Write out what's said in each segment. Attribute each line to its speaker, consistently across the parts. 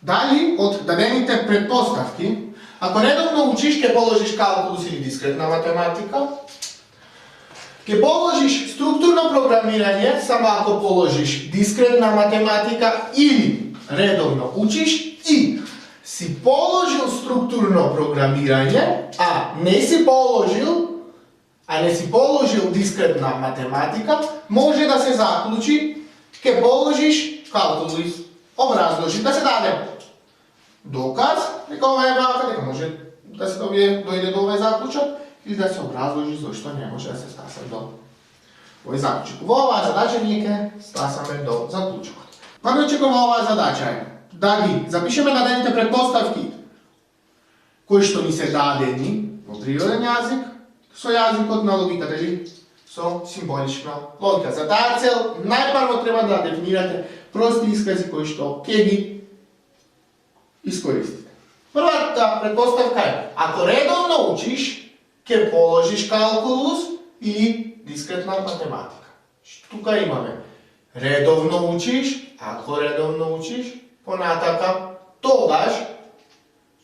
Speaker 1: Дали от дадените предпоставки, ако редовно учиш, ќе положиш калкулус или дискретна математика, ќе положиш структурно програмирање, само ако положиш дискретна математика или редовно учиш и си положил структурно програмирање, а не си положил дискретна математика, може да се заклучи, ќе положиш калкулус, образложи, да се даде доказ, дека ова е вака, дека може да се дојде до овој заклучок, или да се образложи зашто не може да се стаса до овој заклучок. Во оваа задача ние ќе стасаме до заклучокот. Првичко во оваа задача е да ги запишеме дадените предпоставки кои што ни се дадени во природен јазик, со јазикот на логиката или со символична логика. За таа цел најпрво треба да дефинирате прости искази кои што ќе ги искористите. Првата предпоставка е, ако редовно учиш, ќе положиш калкулус или дискретна математика. Тука имаме редовно учиш, ако редовно учиш, понатака, тогаш,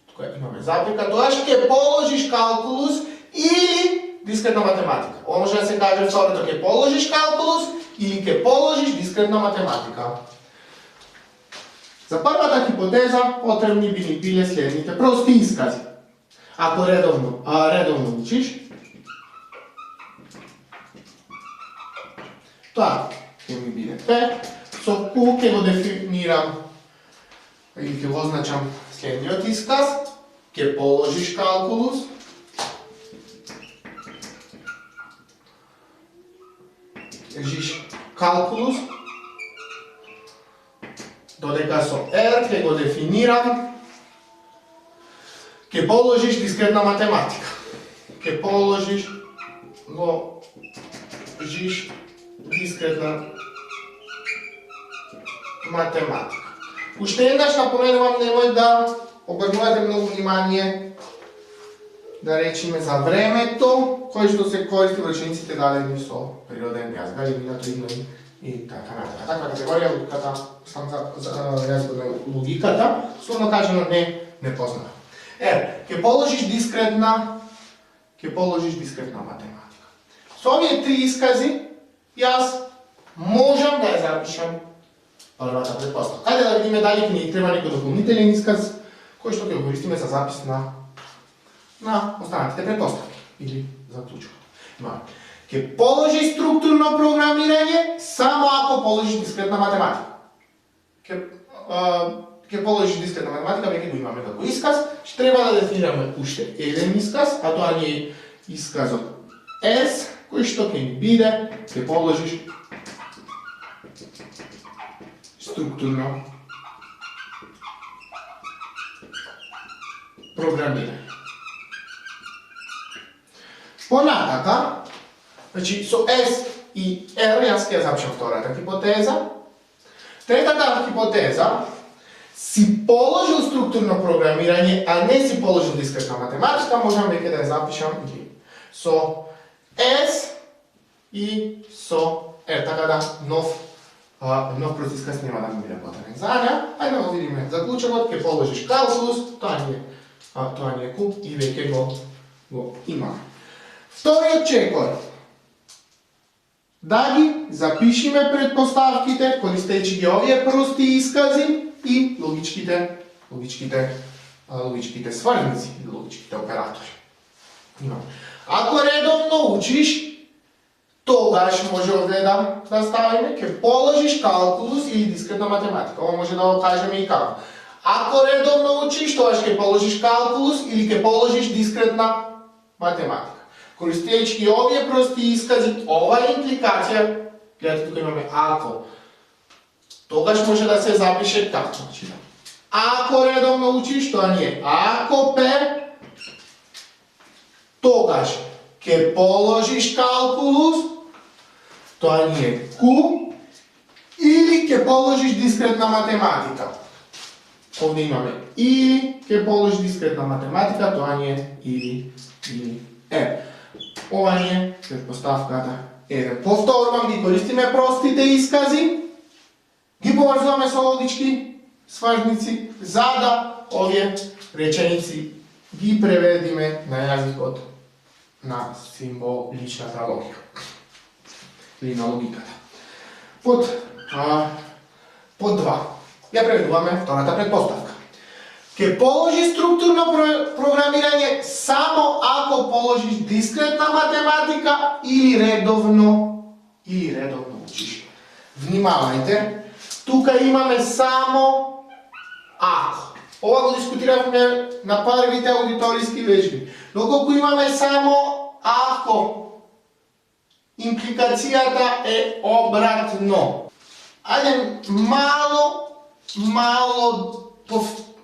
Speaker 1: тука имаме запика, тогаш ќе положиш калкулус или дискретна математика. Ова може да се каже второто, ќе положиш калкулус или ќе положиш дискретна математика. За првата хипотеза потребни би ни биле следните прости искази. Ако редовно учиш, тоа ќе ми биде P, со Q ќе го дефинирам или ќе го означам следниот исказ, ќе положиш калкулус, додека со R ќе го дефинирам, ќе положиш дискретна математика. Ќе положиш дискретна математика. Уште еднаш напоменувам, немој да обрнувате многу внимание, да речеме, за времето кој што се користи во речениците дадени со природен јазик, дали минато игнои и така нататък. Таква категорија логиката, сам за јазикот на логиката, словно кажано не познава. Ќе положиш дискретна математика. Со овие три искази, јас можам да ја запишам првата предпоставка. Хајде да видиме дали ни треба некој дополнителен исказ, кој што ќе го користиме за запис на останатите предпоставки или заклучок. Ќе положиш структурно програмирање само ако положиш дискретна математика. Ќе положиш дискретна математика, веќе го имаме како исказ, ќе треба да дефинираме уште еден исказ, а тоа ни е исказот S, кој што ќе ни биде, ќе положиш структурно програмирање. Понатака, значи со S и R јас ќе запишам втората хипотеза. Третата хипотеза, си положил структурно програмирање, а не си положил дискретна математика, можам веќе да ја запишам со S и со R, така да нов прост исказ нема да ми биде потребен за неа. Ајде да го видиме заклучокот, ќе положиш калкулус, тоа ни е Q и веќе го имаме. Вториот чекор. Да ги запишиме предпоставките, користејќи ги овие прости искази и логичките сврзници или логичките оператори. Ако редовно учиш, тогаш може овде да ставиме, ќе положиш калкулус или дискретна математика. Ова може да го кажеме и како. Ако редовно учиш, тогаш ќе положиш калкулус или ќе положиш дискретна математика. Користејќи ги овие прости искази, оваа импликација, гледате тука имаме ако, тогаш може да се запише како. Ако редовно учиш, тоа ни е ако П, тогаш ќе положиш калкулус, тоа ни е Q, или ќе положиш дискретна математика. Овде имаме или ќе положиш дискретна математика, тоа ни е или Е. Ова ни е предпоставката 1. Повторувам, ги користиме простите искази, ги поврзуваме со логички svaznici, zada ove rečenici gi prevedime na jazik na simboličната logika. Ili na logikата. Pod 2. Ja prevedуваме втората предпоставка. Ке положи структурно програмирање само ако положиш дискретна математика или редовно учиш. Внимавајте, тука имаме само ако. Ова го дискутиравме на првите аудиториски вежби. Доколку имаме само ако, импликацијата е обратно. Ајде мало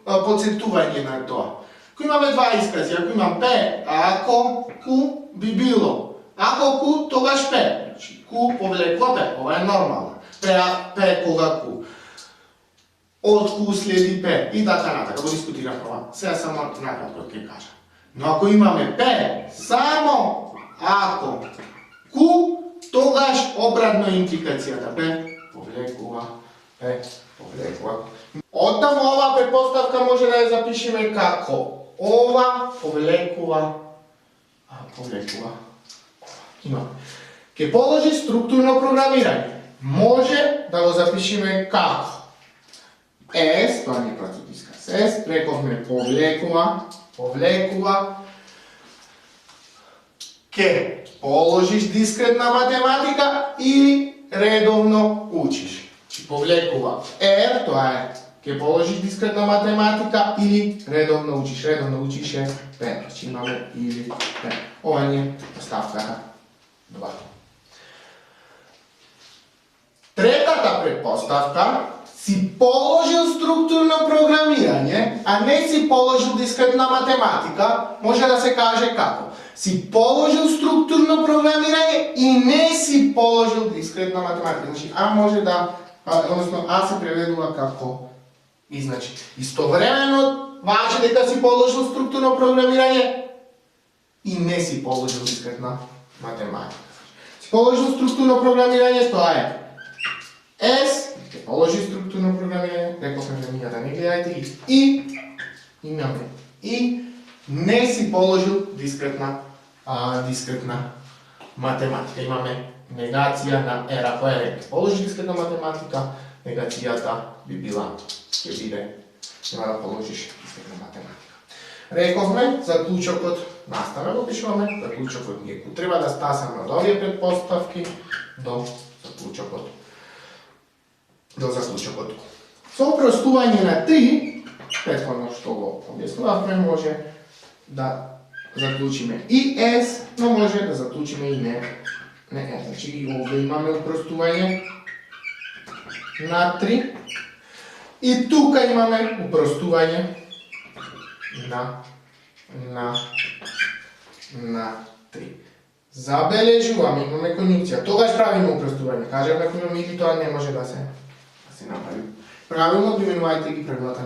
Speaker 1: подсетување на тоа. Ако имаме два искази, ако имам П, ако, Q би било. Ако Q, тогаш П. Значи, Q повлекла П, ова е нормално. П кога Q. Од Q следи П и така натака, го дискутирам ова. Сега само накратко ќе кажа. Но ако имаме П, само ако Q, тогаш обратно импликацијата П повлекува, П повлекува. Оттаму ова предпоставка може да ја запишеме како ова повлекува, имаме. Ке положи структурно програмирање. Може да го запишеме како S, тоа не е простот исказ S, рековме повлекува, ке положиш дискретна математика или редовно учиш. Чи повлекува R, тоа е ке положиш дискретна математика или редовно учиш. Редовно учиш е П. Значи имаме или П. Ова ни е ставката 2. Третата предпоставка, си положил структурно програмирање, а не си положил дискретна математика, може да се каже како? Си положил структурно програмирање и не си положил дискретна математика. Значи, А може да, односно А се преведува како и значи, истовремено важи дека си положил структурно програмирање и не си положил дискретна математика. Си положил структурно програмирање, тоа е S, ќе положи структурно програмирање, рековме да ние да не гледајте и имаме и не си положил дискретна математика. Имаме негација на R. Ако R ќе положи дискретна математика, негацијата би била, ќе биде, нема да положиш дискретна математика. Рековме, заклучокот, настава го пишуваме, заклучокот ни е треба да стасаме од овие предпоставки до заклучокот. Со опростување на 3, претходно што го објаснувавме, може да заклучиме и S, но може да заклучиме и не S. Значи и овде имаме опростување на 3 и тука имаме опростување на 3. Забележуваме, имаме конјункција. Тогаш правиме опростување. Кажаме ако имаме или тоа не може да се направи. Правилно применувајте ги правилата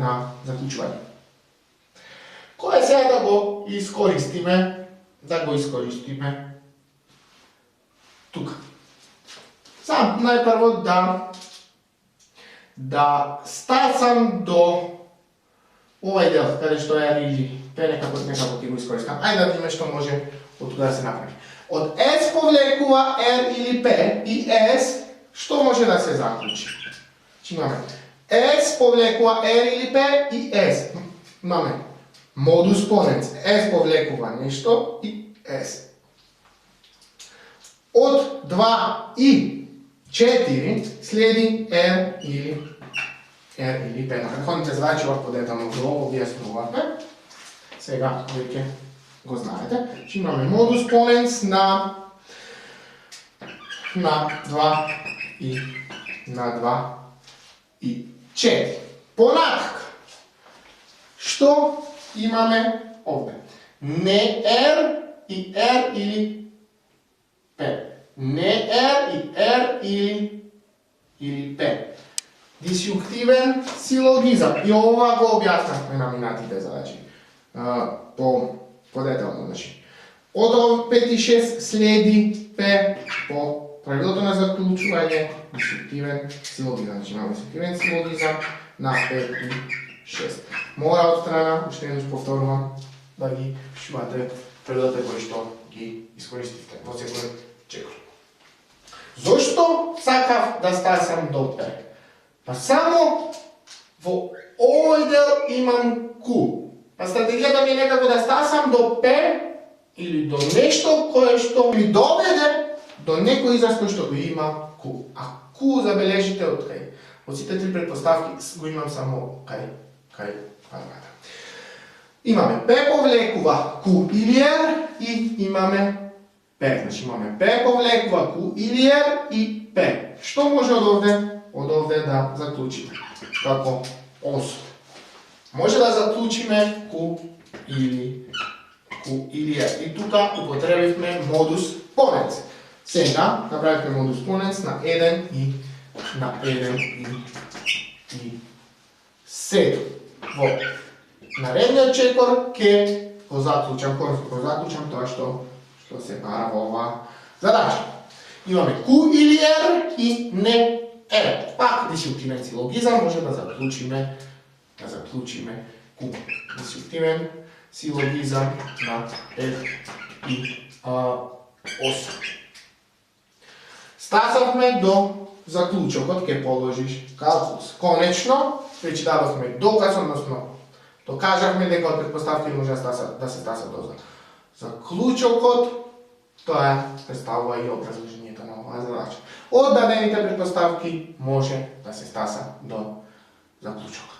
Speaker 1: на заклучување. Кој е сега да го искористиме? Тука. Сам најпрво да стасам до овај дел, каде што е или П, некако ќе го искористам. Ајде да видиме што може од тука да се направи. Од S повлекува R или П и S, што може да се заклучи? Имаме S повлекува R или П и S. Имаме модус поненс. S повлекува нешто и S. Од 2 и 4 следи R или П. На предходните задачи подетално го објаснувавме. Сега веќе го знаете. Имаме модус поненс на 2 и 4. Понатак, што имаме овде? Не R и R или П. Не R и R или П. Дисјунктивен силогизам. И ова го објаснавме на минатите задачи. По детално, значи. Од 5 и 6 следи П по правилото на заклучување деструктивен силогизам. Значи имаме деструктивен силогизам на 5 и 6. Мора од страна, уште еднаш повторувам, да ги пишувате правилата кои што ги искористивте во секој чекор. Зошто сакав да стасам до П? Па само во овој дел имам Q. Па стратегијата ми е некако да стасам до П или до нешто кое што ми доведе до некој израз кој што го има Q. А Q забележите од кај? Од сите три предпоставки го имам само кај квадрата. Имаме P повлекува Q или R и имаме P. Значи имаме P повлекува Q или R и P. Што може од овде да заклучиме? Како осо. Може да заклучиме Q или R. И тука употребивме модус поненс. Сега направивме модус поненс на 1 и 7. Во наредниот чекор ќе го заклучам тоа што се пара во оваа задача. Имаме Q или R и не R. Пак деструктивен силогизам може да заклучиме Q. Деструктивен силогизам на 5 и 8. Стасавме до заклучокот, ќе положиш калкулус. Конечно, веќе дадовме доказ, односно докажавме дека од предпоставки може да се стаса до заклучокот. Тоа представува и образложението на оваа задача. Од дадените предпоставки може да се стаса до заклучокот.